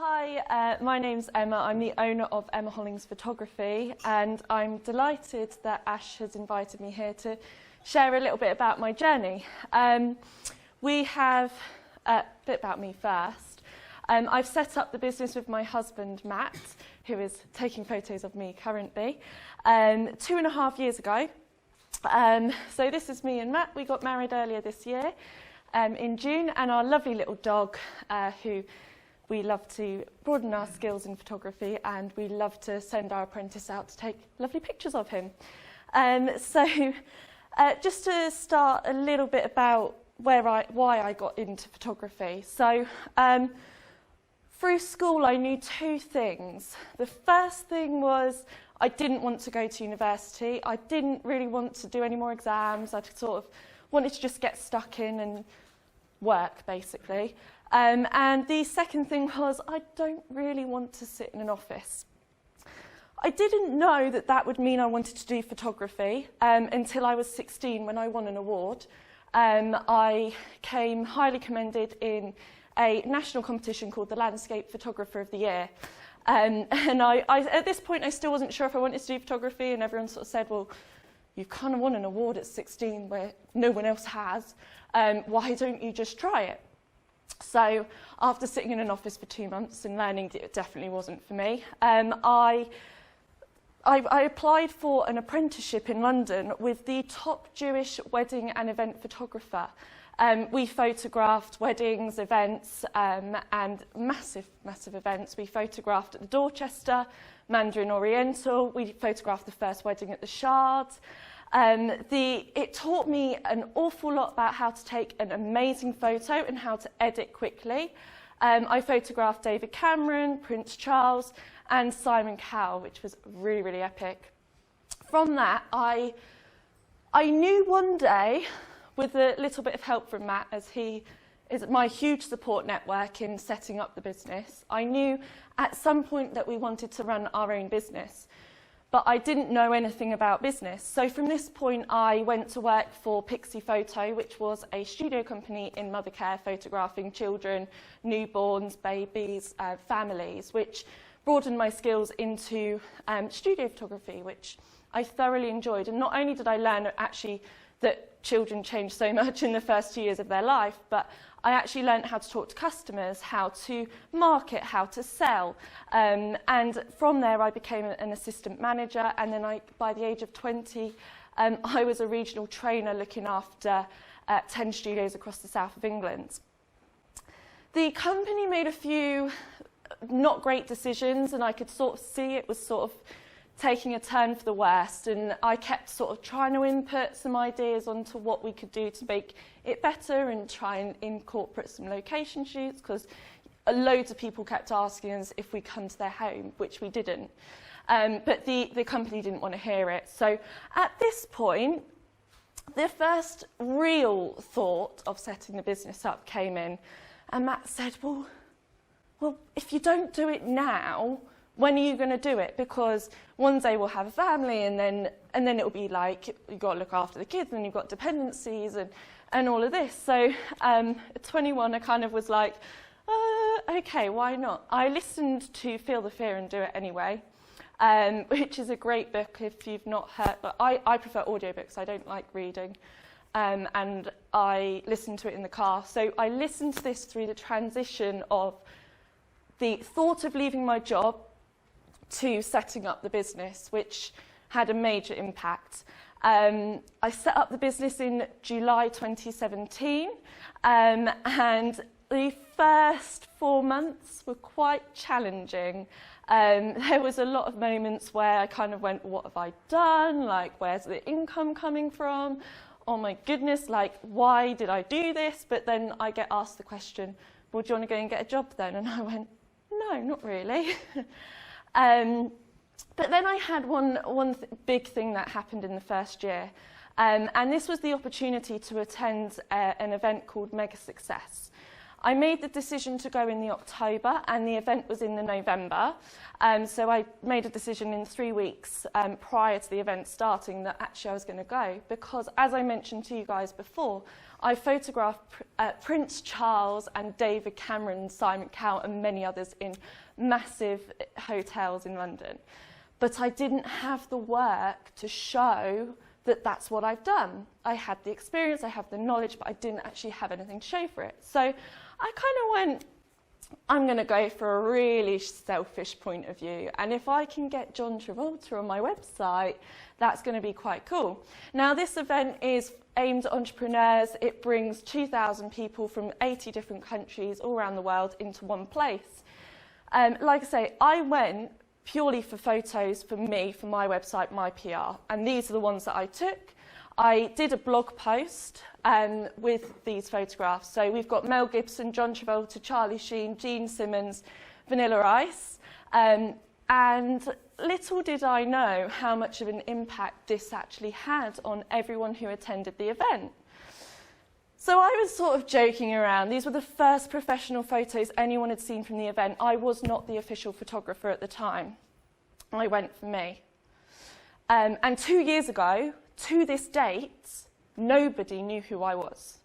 Hi, my name's Emma. I'm the owner of Emma Hollings Photography, and I'm delighted that Ash has invited me here to share a little bit about my journey. We have a bit about me first. I've set up the business with my husband, Matt, who is taking photos of me currently, 2.5 years ago. So this is me and Matt. We got married earlier this year in June, and our lovely little dog, who we love to broaden our skills in photography, and we love to send our apprentice out to take lovely pictures of him. Just to start a little bit about why I got into photography. So through school I knew two things. The first thing was I didn't want to go to university. I didn't really want to do any more exams. I sort of wanted to just get stuck in and work, basically. And the second thing was I don't really want to sit in an office. I didn't know that that would mean I wanted to do photography until I was 16 when I won an award. I came highly commended in a national competition called the Landscape Photographer of the Year. And I at this point I still wasn't sure if I wanted to do photography, and everyone sort of said, well, you've kind of won an award at 16 where no one else has. Why don't you just try it? So after sitting in an office for 2 months and learning that it definitely wasn't for me, I applied for an apprenticeship in London with the top Jewish wedding and event photographer. We photographed weddings, events, and massive events. We photographed at the Dorchester, Mandarin Oriental. We photographed the first wedding at the Shard. It taught me an awful lot about how to take an amazing photo and how to edit quickly. I photographed David Cameron, Prince Charles, and Simon Cowell, which was really, really epic. From that, I knew one day, with a little bit of help from Matt, as he is my huge support network in setting up the business, I knew at some point that we wanted to run our own business. But I didn't know anything about business. So from this point, I went to work for Pixie Photo, which was a studio company in Mothercare, photographing children, newborns, babies, families, which broadened my skills into studio photography, which I thoroughly enjoyed. And not only did I learn actually that children change so much in the first 2 years of their life, but I actually learned how to talk to customers, how to market, how to sell. And from there, I became an assistant manager. And then by the age of 20, I was a regional trainer looking after 10 studios across the south of England. The company made a few not great decisions, and I could sort of see it was sort of taking a turn for the worst, and I kept sort of trying to input some ideas onto what we could do to make it better and try and incorporate some location shoots, because loads of people kept asking us if we come to their home, which we didn't. But the company didn't want to hear it. So at this point, the first real thought of setting the business up came in, and Matt said, well, if you don't do it now, when are you going to do it? Because one day we'll have a family, and then it'll be like you've got to look after the kids, and you've got dependencies and all of this. So at 21, I kind of was like, okay, why not? I listened to Feel the Fear and Do It Anyway, which is a great book if you've not heard. But I prefer audiobooks. I don't like reading. And I listened to it in the car. So I listened to this through the transition of the thought of leaving my job to setting up the business, which had a major impact. I set up the business in July 2017, and the first 4 months were quite challenging. There was a lot of moments where I kind of went, what have I done? Like, where's the income coming from? Oh my goodness, like, why did I do this? But then I get asked the question, well, do you want to go and get a job then? And I went, no, not really. But then I had one big thing that happened in the first year, and this was the opportunity to attend an event called Mega Success. I made the decision to go in the October, and the event was in the November. So I made a decision in 3 weeks prior to the event starting that actually I was going to go, because as I mentioned to you guys before, I photographed Prince Charles and David Cameron, Simon Cowell and many others in massive hotels in London. But I didn't have the work to show that that's what I've done. I had the experience, I have the knowledge, but I didn't actually have anything to show for it. So I kind of went, I'm going to go for a really selfish point of view. And if I can get John Travolta on my website, that's going to be quite cool. Now, this event is aimed at entrepreneurs. It brings 2,000 people from 80 different countries all around the world into one place. Like I say, I went purely for photos for me, for my website, my PR. And these are the ones that I took. I did a blog post with these photographs. So we've got Mel Gibson, John Travolta, Charlie Sheen, Gene Simmons, Vanilla Ice. And little did I know how much of an impact this actually had on everyone who attended the event. So I was sort of joking around. These were the first professional photos anyone had seen from the event. I was not the official photographer at the time. I went for me. And 2 years ago, to this date, nobody knew who I was.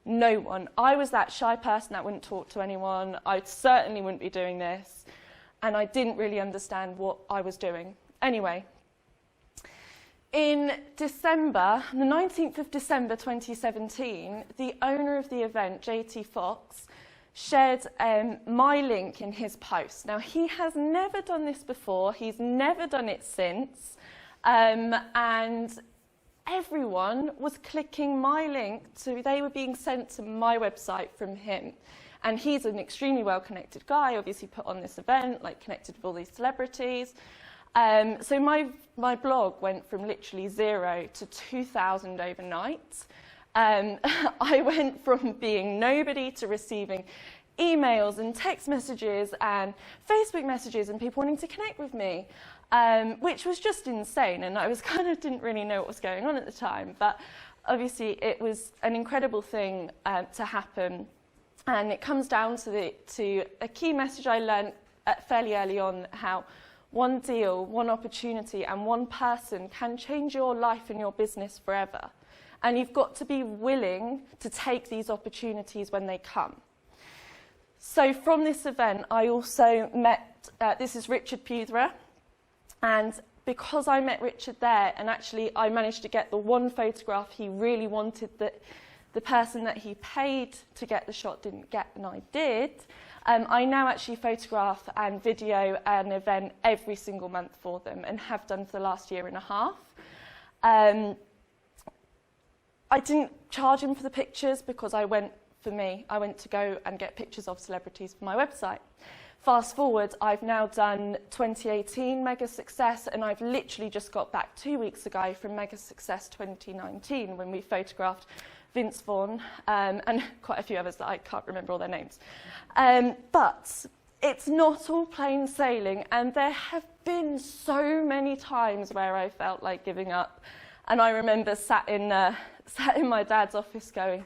No one. I was that shy person that wouldn't talk to anyone. I certainly wouldn't be doing this. And I didn't really understand what I was doing. Anyway, in December, the 19th of December 2017, the owner of the event, JT Fox, shared my link in his post. Now, he has never done this before. He's never done it since. And everyone was clicking my link, so they were being sent to my website from him. And he's an extremely well-connected guy, obviously put on this event, like connected with all these celebrities. So my blog went from literally 0 to 2,000 overnight. I went from being nobody to receiving emails and text messages and Facebook messages and people wanting to connect with me, which was just insane. And I was didn't really know what was going on at the time. But obviously it was an incredible thing to happen. And it comes down to a key message I learned fairly early on, how one deal, one opportunity, and one person can change your life and your business forever. And you've got to be willing to take these opportunities when they come. So from this event, I also met, this is Richard Puthra, and because I met Richard there, and actually I managed to get the one photograph he really wanted that the person that he paid to get the shot didn't get, and I did, I now actually photograph and video an event every single month for them, and have done for the last 1.5 years. I didn't charge him for the pictures because I went for me. I went to go and get pictures of celebrities for my website. Fast forward, I've now done 2018 Mega Success, and I've literally just got back 2 weeks ago from Mega Success 2019 when we photographed Vince Vaughn, and quite a few others that I can't remember all their names. But it's not all plain sailing, and there have been so many times where I felt like giving up. And I remember sat in my dad's office going,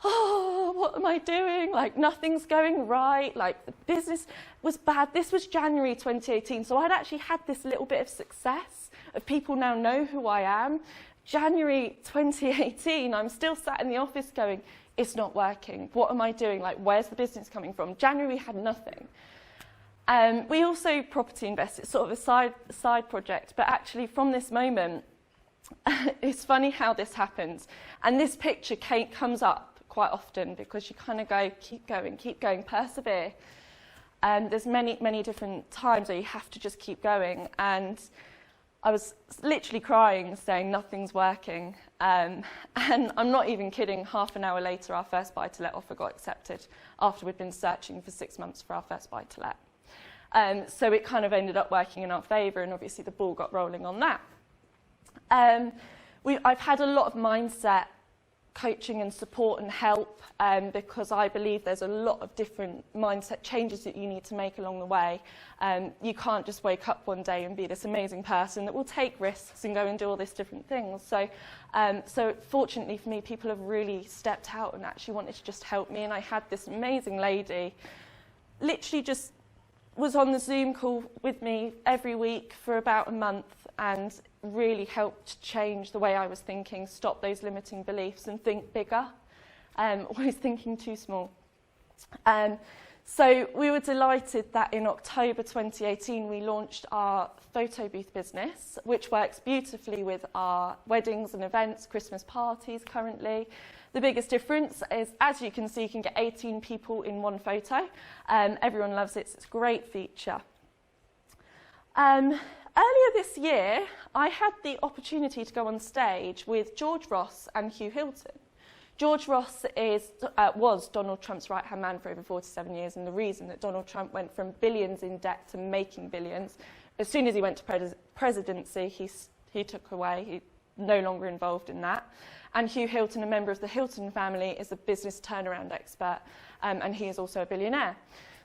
oh, what am I doing? Like, nothing's going right. Like, the business was bad. This was January 2018, so I'd actually had this little bit of success of people now know who I am. January 2018, I'm still sat in the office going, it's not working. What am I doing? Like, where's the business coming from? January we had nothing. We also property invest. It's sort of a side project, but actually from this moment, it's funny how this happens. And this picture comes up quite often because you kind of go, keep going, persevere. There's many different times where you have to just keep going. And I was literally crying, saying nothing's working. And I'm not even kidding, half an hour later, our first buy-to-let offer got accepted after we'd been searching for 6 months for our first buy-to-let. So it kind of ended up working in our favour, and obviously the ball got rolling on that. I've had a lot of mindset coaching and support and help, because I believe there's a lot of different mindset changes that you need to make along the way. You can't just wake up one day and be this amazing person that will take risks and go and do all these different things. So fortunately for me, people have really stepped out and actually wanted to just help me. And I had this amazing lady, literally just was on the Zoom call with me every week for about a month and really helped change the way I was thinking, stop those limiting beliefs and think bigger, always thinking too small. So we were delighted that in October 2018 we launched our photo booth business, which works beautifully with our weddings and events, Christmas parties currently. The biggest difference is, as you can see, you can get 18 people in one photo. Everyone loves it, it's a great feature. Earlier this year, I had the opportunity to go on stage with George Ross and Hugh Hilton. George Ross was Donald Trump's right-hand man for over 47 years, and the reason that Donald Trump went from billions in debt to making billions, as soon as he went to presidency, he took away, he's no longer involved in that. And Hugh Hilton, a member of the Hilton family, is a business turnaround expert, and he is also a billionaire.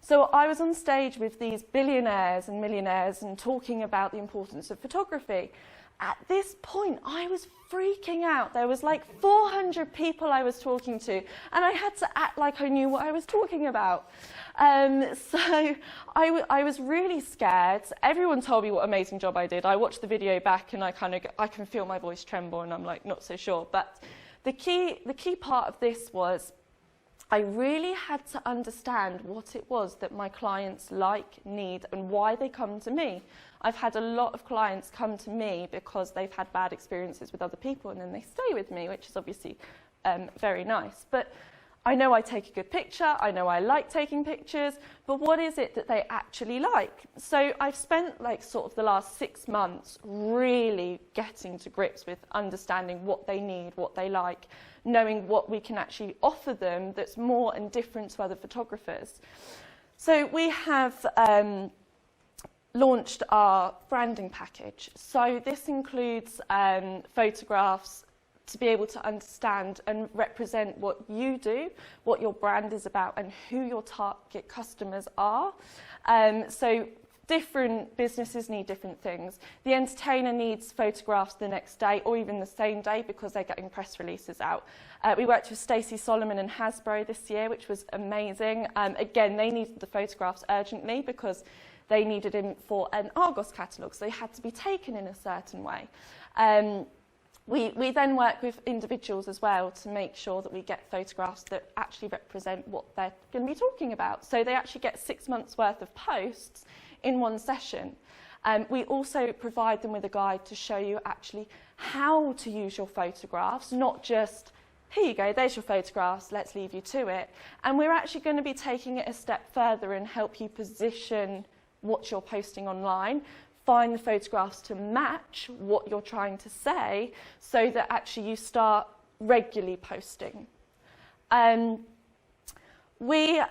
So I was on stage with these billionaires and millionaires and talking about the importance of photography. At this point, I was freaking out. There was like 400 people I was talking to, and I had to act like I knew what I was talking about. So I was really scared. Everyone told me what an amazing job I did. I watched the video back, and I can feel my voice tremble, and I'm like not so sure. But the key part of this was I really had to understand what it was that my clients like, need, and why they come to me. I've had a lot of clients come to me because they've had bad experiences with other people and then they stay with me, which is obviously very nice. But I know I take a good picture, I know I like taking pictures, but what is it that they actually like? So I've spent like sort of the last 6 months really getting to grips with understanding what they need, what they like, knowing what we can actually offer them that's more and different to other photographers. So we have launched our branding package. So this includes photographs to be able to understand and represent what you do, what your brand is about, and who your target customers are. So different businesses need different things. The entertainer needs photographs the next day or even the same day because they're getting press releases out. We worked with Stacey Solomon and Hasbro this year, which was amazing. Again, they needed the photographs urgently because they needed them for an Argos catalogue, so they had to be taken in a certain way. We then work with individuals as well to make sure that we get photographs that actually represent what they're going to be talking about. So they actually get 6 months worth of posts in one session. We also provide them with a guide to show you actually how to use your photographs, not just, here you go, there's your photographs, let's leave you to it. And we're actually going to be taking it a step further and help you position what you're posting online, find the photographs to match what you're trying to say so that actually you start regularly posting. We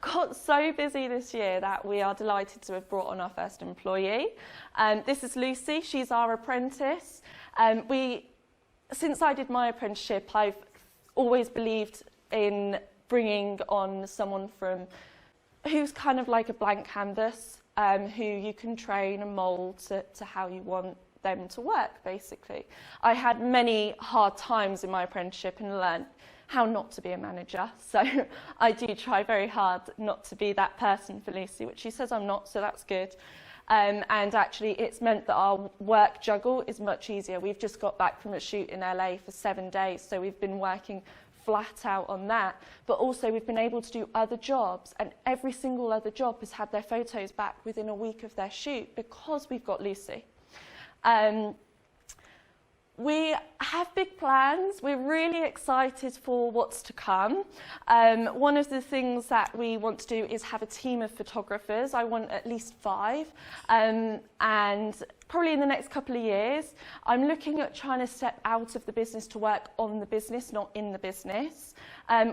got so busy this year that we are delighted to have brought on our first employee. This is Lucy, she's our apprentice. Since I did my apprenticeship, I've always believed in bringing on someone who's kind of like a blank canvas, who you can train and mould to how you want them to work, basically. I had many hard times in my apprenticeship and learned how not to be a manager. So I do try very hard not to be that person for Lucy, which she says I'm not, so that's good. And actually it's meant that our work juggle is much easier. We've just got back from a shoot in LA for 7 days, so we've been working flat out on that, but also we've been able to do other jobs, and every single other job has had their photos back within a week of their shoot because we've got Lucy. We have big plans. We're really excited for what's to come. One of the things that we want to do is have a team of photographers. I want at least 5, and probably in the next couple of years, I'm looking at trying to step out of the business to work on the business, not in the business.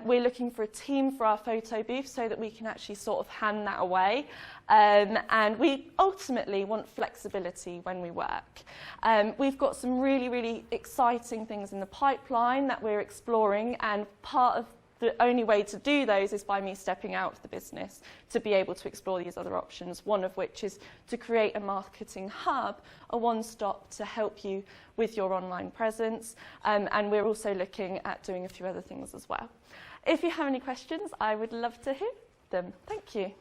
We're looking for a team for our photo booth so that we can actually sort of hand that away. And we ultimately want flexibility when we work. We've got some really, really exciting things in the pipeline that we're exploring, and part of the only way to do those is by me stepping out of the business to be able to explore these other options, one of which is to create a marketing hub, a one-stop to help you with your online presence. And we're also looking at doing a few other things as well. If you have any questions, I would love to hear them. Thank you.